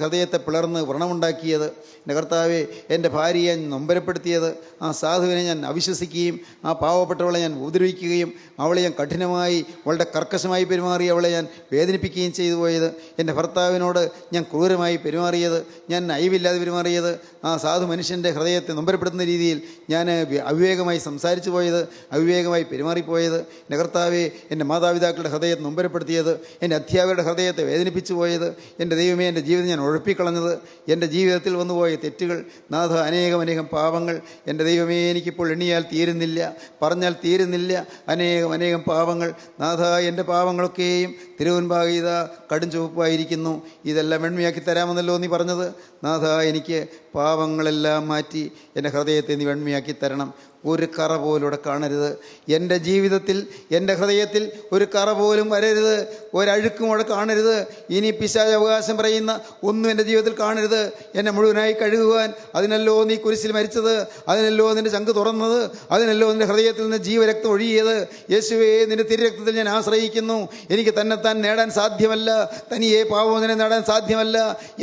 ഹൃദയത്തെ പിളർന്ന് വ്രണമുണ്ടാക്കിയത്, എൻ്റെ കർത്താവേ, എൻ്റെ ഭാര്യയെ ഞാൻ നൊമ്പരപ്പെടുത്തിയത്, ആ സാധുവിനെ ഞാൻ അവിശ്വസിക്കുകയും ആ പാവപ്പെട്ടവളെ ഞാൻ ഉപദ്രവിക്കുകയും അവളെ ഞാൻ കഠിനമായി വളരെ കർക്കശമായി പെരുമാറി അവളെ ഞാൻ വേദനിപ്പിക്കുകയും ചെയ്തു പോയത്, എൻ്റെ ഭർത്താവിനോട് ഞാൻ ക്രൂരമായി പെരുമാറിയത്, ഞാൻ അയവില്ലാതെ പെരുമാറിയത്, ആ സാധു മനുഷ്യൻ്റെ ഹൃദയത്തെ നൊമ്പരപ്പെടുത്തുന്ന രീതിയിൽ ഞാൻ അവിവേകമായി സംസാരിച്ചു പോയത്, അവിവേകമായി പെരുമാറിപ്പോയത്, എൻ്റെ കർത്താവെ, എൻ്റെ മാതാപിതാക്കളുടെ ഹൃദയത്തെ നൊമ്പരപ്പെടുത്തിയത്, എൻ്റെ അധ്യാപകരുടെ ഹൃദയത്തെ വേദനിപ്പിച്ചു പോയത്, എൻ്റെ ദൈവമേ, എൻ്റെ ജീവിതം ഞാൻ ഉഴപ്പിക്കളഞ്ഞത്, എൻ്റെ ജീവിതത്തിൽ വന്നുപോയ തെറ്റുകൾ, നാഥ, അനേകം പാപങ്ങൾ, എൻ്റെ ദൈവമേ, എനിക്കിപ്പോൾ എണ്ണിയാൽ തീരുന്നില്ല, പറഞ്ഞാൽ തീരുന്നില്ല, അനേകം പാപങ്ങൾ, നാഥ, എൻ്റെ പാപങ്ങളൊക്കെയും തിരുമുൻപാകെ ഇതാ കടും ചുവപ്പായിരിക്കുന്നു, ഇതെല്ലാം വെണ്മയാക്കി തരാമെന്നല്ലോ നീ പറഞ്ഞത്. നാഥ, എനിക്ക് പാപങ്ങളെല്ലാം മാറ്റി എൻ്റെ ഹൃദയത്തെ നീ വെണ്മയാക്കി തരണം. ഒരു കറ പോലൂടെ കാണരുത് എൻ്റെ ജീവിതത്തിൽ, എൻ്റെ ഹൃദയത്തിൽ ഒരു കറ പോലും വരരുത്, ഒരഴുക്കും അവിടെ കാണരുത്. ഇനി പിശാച് അവകാശം പറയുന്ന ഒന്നും എൻ്റെ ജീവിതത്തിൽ കാണരുത്. എന്നെ മുഴുവനായി കഴുകുവാൻ അതിനല്ലോ നീ കുരിശിൽ മരിച്ചത്, അതിനല്ലോ നിൻ്റെ ചങ്ക് തുറന്നത്, അതിനല്ലോ നിൻ്റെ ഹൃദയത്തിൽ നിന്ന് ജീവരക്തം ഒഴുകിയത്. യേശുവേ, നിൻ്റെ തിരുരക്തത്തിൽ ഞാൻ ആശ്രയിക്കുന്നു. എനിക്ക് തന്നെത്താൻ നേടാൻ സാധ്യമല്ല, തനിയെ പാപമോചനം നേടാൻ സാധ്യമല്ല.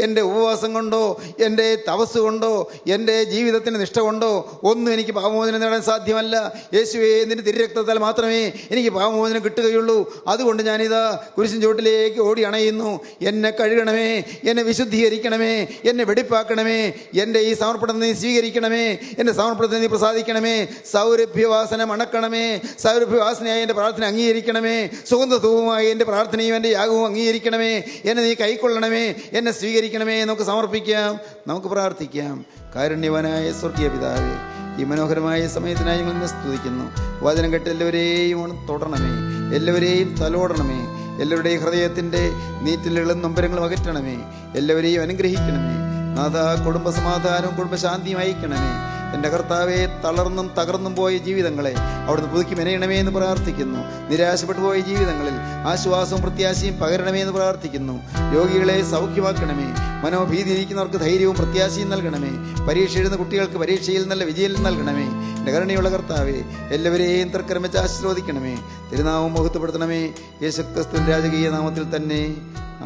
എൻ്റെ ഉപവാസം കൊണ്ടോ, എൻ്റെ തപസ് കൊണ്ടോ, എൻ്റെ ജീവിതത്തിൻ്റെ നിഷ്ഠ കൊണ്ടോ ഒന്നും എനിക്ക് പാപമോചനം നേടാൻ സാധ്യമല്ല. യേശുവേ, നിന്റെ തിരുരക്തത്താൽ മാത്രമേ എനിക്ക് പാപമോചനം കിട്ടുകയുള്ളൂ. അതുകൊണ്ട് ഞാനിതാ കുരിശിൻ ചുവട്ടിലേക്ക് ഓടി അണയുന്നു. എന്നെ കഴുകണമേ, എന്നെ വിശുദ്ധീകരിക്കണമേ, എന്നെ വെടിപ്പാക്കണമേ, എൻ്റെ ഈ സമർപ്പണത്തെ നീ സ്വീകരിക്കണമേ, എൻ്റെ സമർപ്പണത്തെ നീ പ്രസാദിക്കണമേ, സൗരഭ്യവാസന മണക്കണമേ, സൗരഭ്യവാസനയായി എൻ്റെ പ്രാർത്ഥന അംഗീകരിക്കണമേ, സുഗന്ധധൂപമായി എൻ്റെ പ്രാർത്ഥനയും എൻ്റെ യാഗവും അംഗീകരിക്കണമേ, എന്നെ നീ കൈക്കൊള്ളണമേ, എന്നെ സ്വീകരിക്കണമേ. നമുക്ക് സമർപ്പിക്കാം, നമുക്ക് പ്രാർത്ഥിക്കാം. കാരുണ്യവാനായ സ്വർഗീയ പിതാവേ, ഈ മനോഹരമായ സമയത്തിനായി ഞങ്ങൾ ഇന്ന് സ്തുതിക്കുന്നു. വചനം കേട്ട് എല്ലാവരെയും തൊടണമേ, എല്ലാവരെയും തലോടണമേ, എല്ലാവരുടെയും ഹൃദയത്തിൻ്റെ നീറ്റിലുകളും നൊമ്പരങ്ങളും അകറ്റണമേ, എല്ലാവരെയും അനുഗ്രഹിക്കണമേ. നാഥ, കുടുംബ സമാധാനവും കുടുംബശാന്തിയും അയക്കണമേ. എൻ്റെ കർത്താവെ, തളർന്നും തകർന്നും പോയ ജീവിതങ്ങളെ അവിടുന്ന് പുതുക്കി മെനയണമേ എന്ന് പ്രാർത്ഥിക്കുന്നു. നിരാശപ്പെട്ടു പോയ ജീവിതങ്ങളിൽ ആശ്വാസവും പ്രത്യാശയും പകരണമേ എന്ന് പ്രാർത്ഥിക്കുന്നു. രോഗികളെ സൗഖ്യമാക്കണമേ, മനോഭീതിയിരിക്കുന്നവർക്ക് ധൈര്യവും പ്രത്യാശയും നൽകണമേ, പരീക്ഷ എഴുതുന്ന കുട്ടികൾക്ക് പരീക്ഷയിൽ നല്ല വിജയം നൽകണമേ. എൻ്റെ കരുണയുള്ള കർത്താവെ, എല്ലാവരെയും തർക്കരം വെച്ച് ആശീർവദിക്കണമേ, തിരുനാമം മഹത്വപ്പെടുത്തണമേ. യേശുക്രിസ്തുവിന്റെ രാജകീയ നാമത്തിൽ തന്നെ,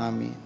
ആമീൻ.